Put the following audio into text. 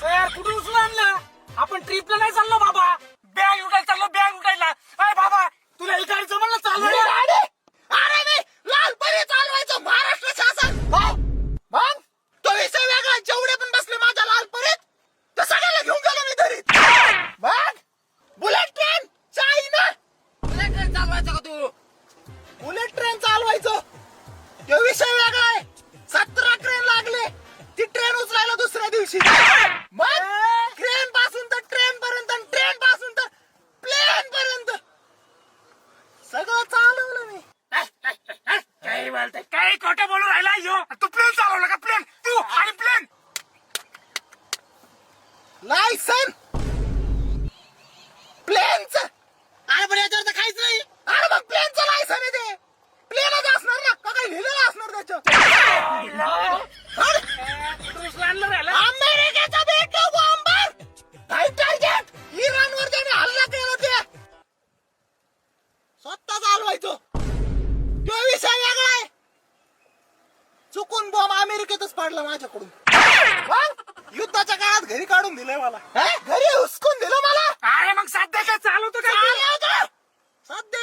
यार कुठून उचलून आणलं? आपण ट्रिपला नाही चाललो बाबा, बॅग उठायला चाललो, बॅग उठायला. अरे बाबा तुला ही गाडी जमलं चालवायला? अरे मी लाल परी चालवायचं महाराष्ट्र शासन. मग तो विषय वेगळा. जेवढे पण बसले माझ्या लाल परीत तर सगळ्याला घेऊन गेलो मी घरी. मग bullet train China. Bullet train चालवायचं का तू? बुलेट ट्रेन चालवायचं तो विषय वेगळा आहे. 17 ट्रेन लागले ती ट्रेन उचलायला दुसऱ्या दिवशी. मग ट्रेन पासून तर ट्रेन पर्यंत, ट्रेन पासून तर प्लेन पर्यंत सगळं चालवलं मी. काही बोलतोय, काही खोटं बोलून राहिला यो. तू प्लेन चालवला का? प्लेन तू आणि प्लेन? लायसन प्लेनच. अरे पण याच्यावर तर काहीच नाही. अरे मग प्लेनचं लायसन आहे ते. प्लेनच असणार ना का काही लिहिलेलं असणार त्याच्यावर. कुठून उचलून आणलं राहिला? अमेरिकेचा बेटा बॉम्बर फायटर जेट इराणवर त्याने हल्ला केला ते स्वतः चालवायचं तो विषय वेगळा आहे. चुकून बॉम्ब अमेरिकेतच पडला माझ्याकडून. मग युद्धाच्या काळात घरी काढून दिलंय मला. घरी हुसकून दिलं मला. अरे मग सध्या काय चालवतो का? सध्या